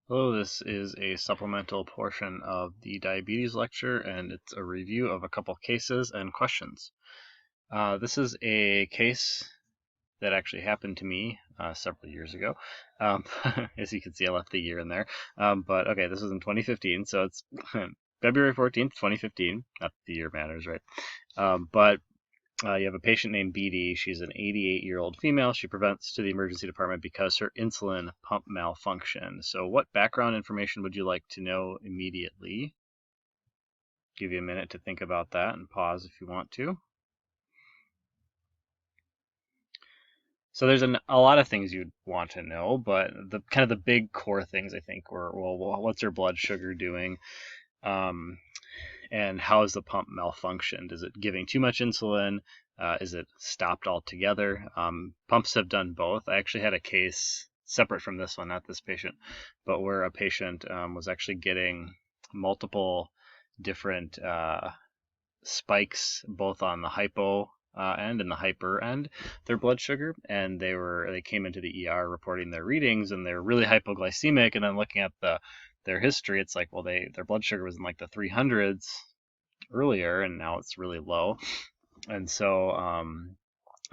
Hello, this is a supplemental portion of the diabetes lecture, and it's a review of a couple cases and questions. This is a case that actually happened to me several years ago. Um, as you can see, I left the year in there. But okay, this was in 2015, so it's February 14th, 2015. Not that the year matters, right? But you have a patient named BD. She's an 88-year-old female. She presents to the emergency department because her insulin pump malfunctioned. So what background information would you like to know immediately? Give you a minute to think about that and pause if you want to. So there's a lot of things you'd want to know, but the kind of the big core things I think were, well, what's her blood sugar doing? Um, and how is the pump malfunctioned? Is it giving too much insulin? Is it stopped altogether? Pumps have done both. I actually had a case separate from this one, not this patient, but where a patient was actually getting multiple different spikes, both on the hypo end and the hyper end, their blood sugar, and they came into the ER reporting their readings, and they're really hypoglycemic, and then looking at their history, it's like, well, their blood sugar was in like the 300s earlier, and now it's really low. And so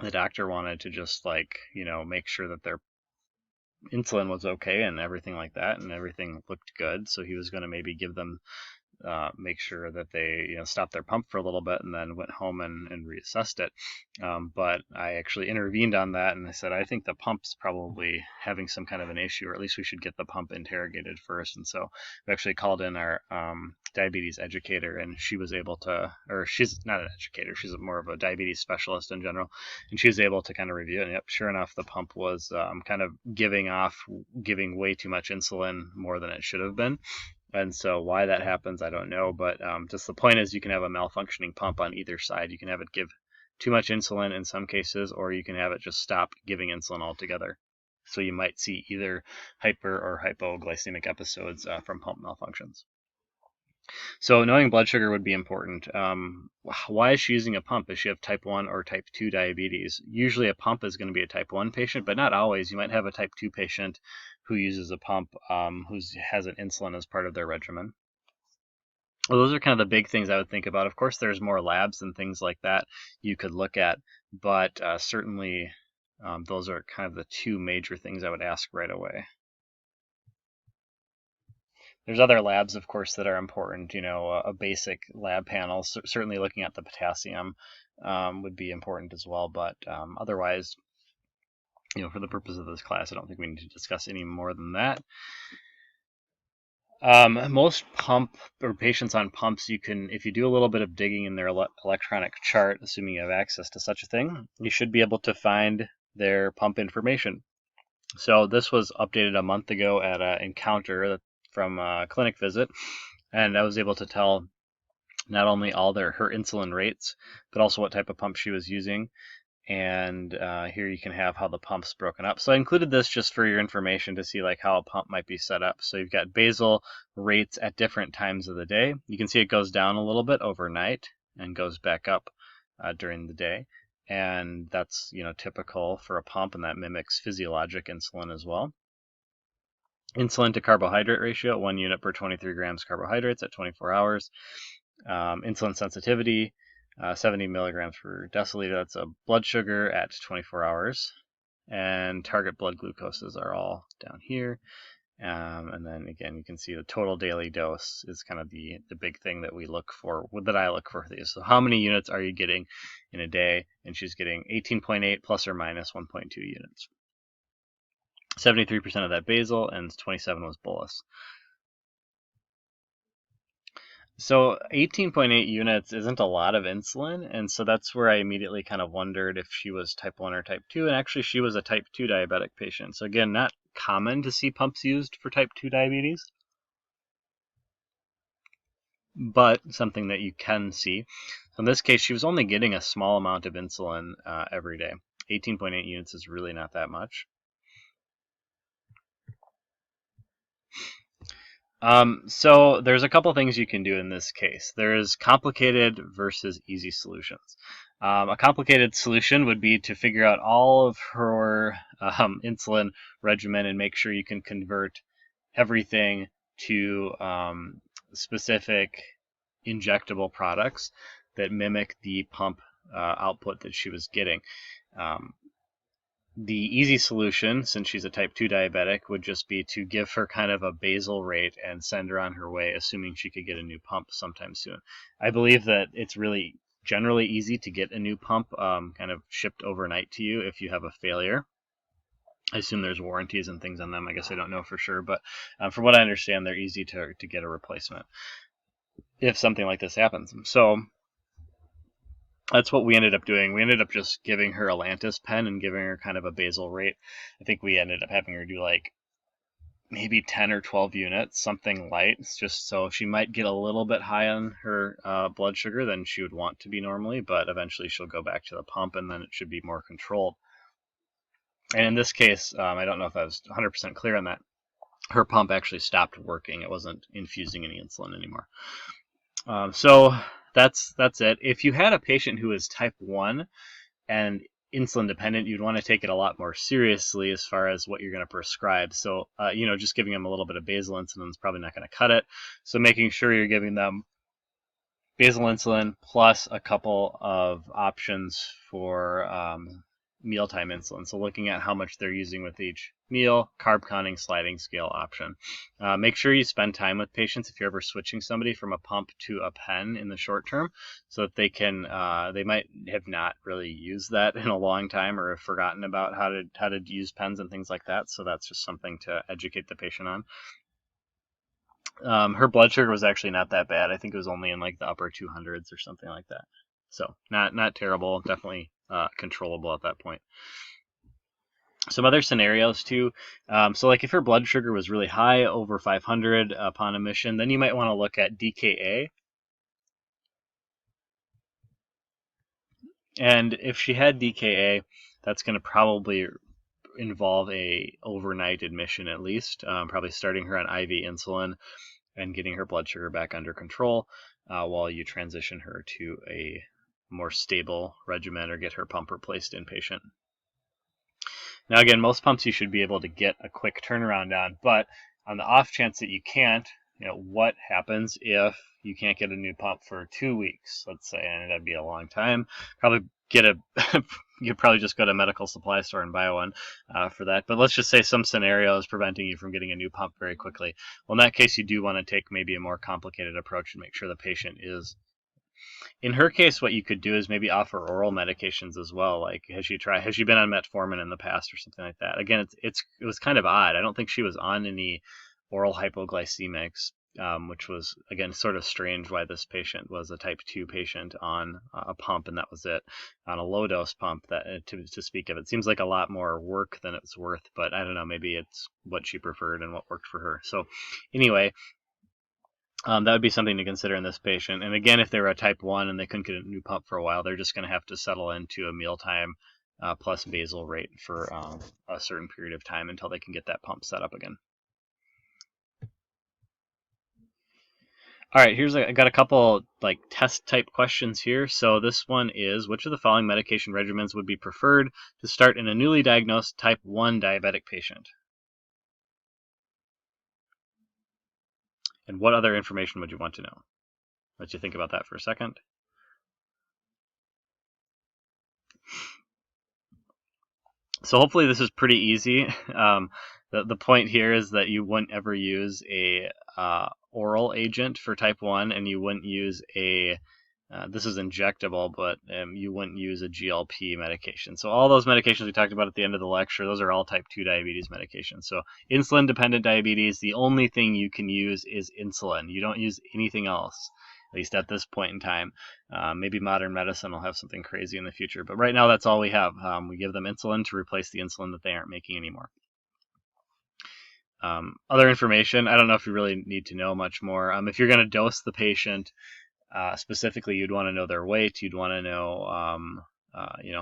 the doctor wanted to just make sure that their insulin was okay and everything like that, and everything looked good. So he was going to maybe give them make sure that they stopped their pump for a little bit and then went home and reassessed it. But I actually intervened on that, and I said, I think the pump's probably having some kind of an issue, or at least we should get the pump interrogated first. And so we actually called in our diabetes educator, and she was able to, or she's not an educator, she's more of a diabetes specialist in general, and she was able to kind of review it. And yep, sure enough, the pump was kind of giving way too much insulin, more than it should have been. And so why that happens, I don't know. But just the point is, you can have a malfunctioning pump on either side. You can have it give too much insulin in some cases, or you can have it just stop giving insulin altogether. So you might see either hyper or hypoglycemic episodes from pump malfunctions. So knowing blood sugar would be important. Why is she using a pump? Does she have type 1 or type 2 diabetes? Usually a pump is going to be a type 1 patient, but not always. You might have a type 2 patient who uses a pump who has an insulin as part of their regimen. Well, those are kind of the big things I would think about. Of course, there's more labs and things like that you could look at, but certainly those are kind of the two major things I would ask right away. There's other labs, of course, that are important. A basic lab panel, certainly looking at the potassium would be important as well. But otherwise, for the purpose of this class, I don't think we need to discuss any more than that. Most pump or patients on pumps, if you do a little bit of digging in their electronic chart, assuming you have access to such a thing, you should be able to find their pump information. So this was updated a month ago at an encounter from a clinic visit, and I was able to tell not only all her insulin rates, but also what type of pump she was using. And here you can have how the pump's broken up. So I included this just for your information to see how a pump might be set up. So you've got basal rates at different times of the day. You can see it goes down a little bit overnight and goes back up during the day. And that's typical for a pump, and that mimics physiologic insulin as well. Insulin to carbohydrate ratio, 1 unit per 23 grams carbohydrates at 24 hours. Insulin sensitivity, 70 milligrams per deciliter. That's a blood sugar at 24 hours. And target blood glucoses are all down here. And then again, you can see the total daily dose is kind of the big thing that we look for, that I look for these. So how many units are you getting in a day? And she's getting 18.8 plus or minus 1.2 units. 73% of that basal, and 27 was bolus. So 18.8 units isn't a lot of insulin, and so that's where I immediately kind of wondered if she was type 1 or type 2, and actually she was a type 2 diabetic patient. So again, not common to see pumps used for type 2 diabetes, but something that you can see. So in this case, she was only getting a small amount of insulin every day. 18.8 units is really not that much. So there's a couple things you can do in this case. There's complicated versus easy solutions. A complicated solution would be to figure out all of her insulin regimen and make sure you can convert everything to specific injectable products that mimic the pump output that she was getting. The easy solution, since she's a type 2 diabetic, would just be to give her kind of a basal rate and send her on her way, assuming she could get a new pump sometime soon. I believe that it's really generally easy to get a new pump kind of shipped overnight to you if you have a failure. I assume there's warranties and things on them. I guess I don't know for sure, but from what I understand, they're easy to get a replacement if something like this happens. So that's what we ended up doing. We ended up just giving her a Lantus pen and giving her kind of a basal rate. I think we ended up having her do like maybe 10 or 12 units, something light, just so she might get a little bit high on her blood sugar than she would want to be normally, but eventually she'll go back to the pump and then it should be more controlled. And in this case, I don't know if I was 100% clear on that, her pump actually stopped working. It wasn't infusing any insulin anymore. So that's it. If you had a patient who is type 1 and insulin dependent, you'd want to take it a lot more seriously as far as what you're going to prescribe. So, just giving them a little bit of basal insulin is probably not going to cut it. So making sure you're giving them basal insulin plus a couple of options for mealtime insulin. So looking at how much they're using with each meal, carb counting, sliding scale option. Make sure you spend time with patients if you're ever switching somebody from a pump to a pen in the short term, so that they can they might have not really used that in a long time or have forgotten about how to use pens and things like that. So that's just something to educate the patient on. Her blood sugar was actually not that bad. I think it was only in like the upper 200s or something like that. So not terrible, definitely controllable at that point. Some other scenarios too. So like if her blood sugar was really high, over 500 upon admission, then you might want to look at DKA. And if she had DKA, that's going to probably involve a overnight admission at least, probably starting her on IV insulin and getting her blood sugar back under control while you transition her to a more stable regimen or get her pump replaced inpatient. Now again, most pumps you should be able to get a quick turnaround on, but on the off chance that you can't, what happens if you can't get a new pump for 2 weeks, let's say, and that'd be a long time. Probably you'd probably just go to a medical supply store and buy one for that. But let's just say some scenario is preventing you from getting a new pump very quickly. Well, in that case, you do want to take maybe a more complicated approach and make sure the patient is. In her case, what you could do is maybe offer oral medications as well. Like, has she been on metformin in the past or something like that? Again, it was kind of odd. I don't think she was on any oral hypoglycemics, which was, again, sort of strange why this patient was a type 2 patient on a pump, and that was it, on a low-dose pump that to speak of. It seems like a lot more work than it's worth, but I don't know, maybe it's what she preferred and what worked for her. So anyway, that would be something to consider in this patient. And again, if they were a type 1 and they couldn't get a new pump for a while, they're just going to have to settle into a mealtime plus basal rate for a certain period of time until they can get that pump set up again. All right, I got a couple like test type questions here. So this one is, which of the following medication regimens would be preferred to start in a newly diagnosed type 1 diabetic patient? And what other information would you want to know? Let you think about that for a second. So hopefully this is pretty easy. The point here is that you wouldn't ever use a oral agent for type 1, and you wouldn't use this is injectable, but you wouldn't use a GLP medication. So all those medications we talked about at the end of the lecture, those are all type 2 diabetes medications. So insulin-dependent diabetes, the only thing you can use is insulin. You don't use anything else, at least at this point in time. Maybe modern medicine will have something crazy in the future, but right now that's all we have. We give them insulin to replace the insulin that they aren't making anymore. Other information, I don't know if you really need to know much more. If you're going to dose the patient, specifically, you'd want to know their weight. You'd want to know,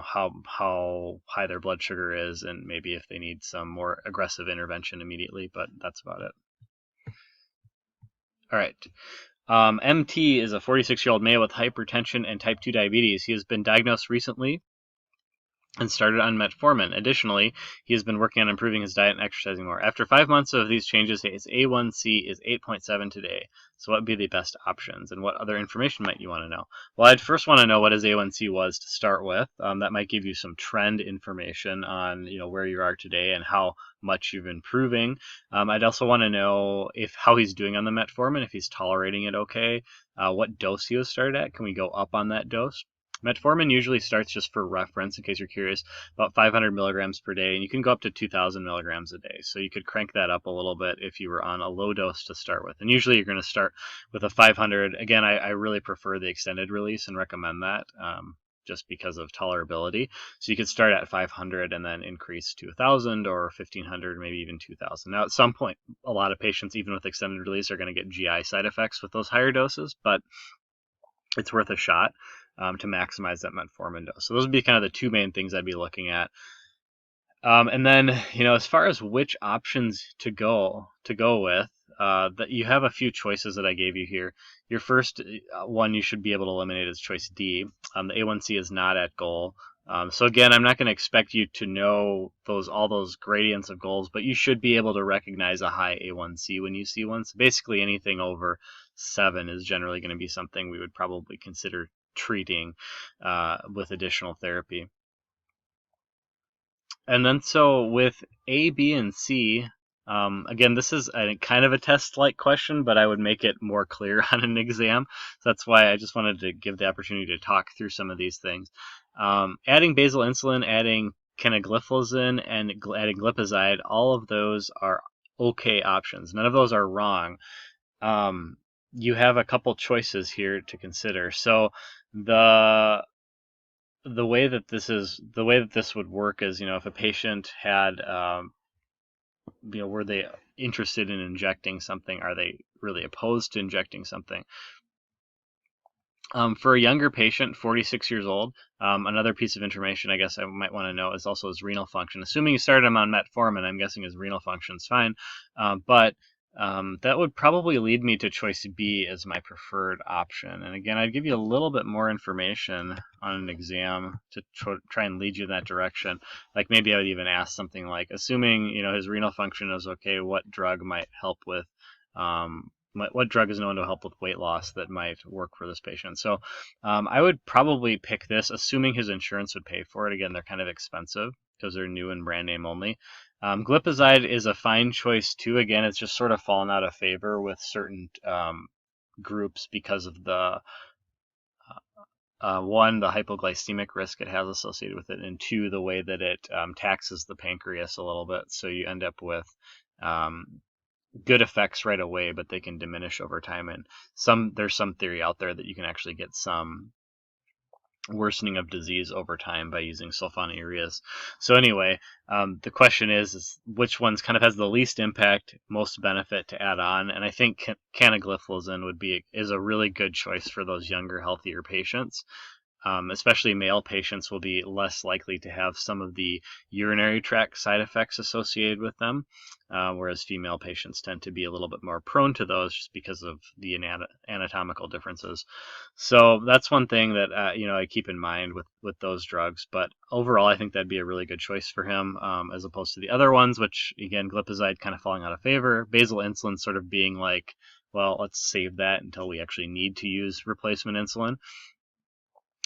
how high their blood sugar is, and maybe if they need some more aggressive intervention immediately. But that's about it. All right. MT is a 46-year-old male with hypertension and type 2 diabetes. He has been diagnosed recently and started on metformin. Additionally, he has been working on improving his diet and exercising more. After 5 months of these changes, his A1C is 8.7 today. So what would be the best options, and what other information might you want to know? Well, I'd first want to know what his A1C was to start with. That might give you some trend information on where you are today and how much you've been improving. I'd also want to know how he's doing on the metformin, if he's tolerating it okay, what dose he was started at. Can we go up on that dose? Metformin usually starts, just for reference, in case you're curious, about 500 milligrams per day, and you can go up to 2,000 milligrams a day. So you could crank that up a little bit if you were on a low dose to start with. And usually you're going to start with a 500. Again, I really prefer the extended release and recommend that. Just because of tolerability. So you could start at 500 and then increase to 1,000 or 1,500, maybe even 2,000. Now, at some point, a lot of patients, even with extended release, are going to get GI side effects with those higher doses, but it's worth a shot to maximize that metformin dose. So those would be kind of the two main things I'd be looking at. And then, as far as which options to go with, that you have a few choices that I gave you here. Your first one you should be able to eliminate is choice D. The A1C is not at goal. So again, I'm not going to expect you to know all those gradients of goals, but you should be able to recognize a high A1C when you see one. So basically anything over 7 is generally going to be something we would probably consider treating with additional therapy. And then so with A, B, and C, again, this is kind of a test-like question, but I would make it more clear on an exam. So that's why I just wanted to give the opportunity to talk through some of these things. Adding basal insulin, adding canagliflozin, and adding glipizide, all of those are okay options. None of those are wrong. You have a couple choices here to consider. So the way that this would work is, if a patient had, were they interested in injecting something? Are they really opposed to injecting something? For a younger patient, 46 years old, another piece of information I guess I might want to know is also his renal function. Assuming you started him on metformin, I'm guessing his renal function is fine, but that would probably lead me to choice B as my preferred option. And again, I'd give you a little bit more information on an exam to try and lead you in that direction. Like maybe I would even ask something like, assuming his renal function is okay, what drug might help with what drug is known to help with weight loss that might work for this patient? So I would probably pick this, assuming his insurance would pay for it. Again, they're kind of expensive because they're new and brand name only. Glipizide is a fine choice too. Again, it's just sort of fallen out of favor with certain groups because of the one, the hypoglycemic risk it has associated with it, and two, the way that it taxes the pancreas a little bit. So you end up with good effects right away, but they can diminish over time. And there's some theory out there that you can actually get some worsening of disease over time by using sulfonylureas. So anyway, the question is which ones kind of has the least impact, most benefit to add on? And I think canagliflozin is a really good choice for those younger, healthier patients. Especially male patients will be less likely to have some of the urinary tract side effects associated with them, whereas female patients tend to be a little bit more prone to those just because of the anatomical differences. So that's one thing that I keep in mind with those drugs. But overall, I think that'd be a really good choice for him, as opposed to the other ones, which again, glipizide kind of falling out of favor, basal insulin sort of being like, well, let's save that until we actually need to use replacement insulin.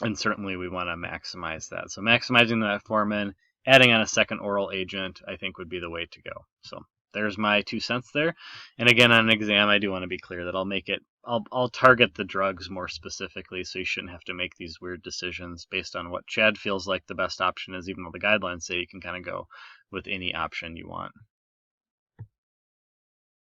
And certainly we want to maximize that. So maximizing the metformin, adding on a second oral agent, I think would be the way to go. So there's my 2 cents there. And again, on an exam, I do want to be clear that I'll target the drugs more specifically, so you shouldn't have to make these weird decisions based on what Chad feels like the best option is, even though the guidelines say you can kind of go with any option you want.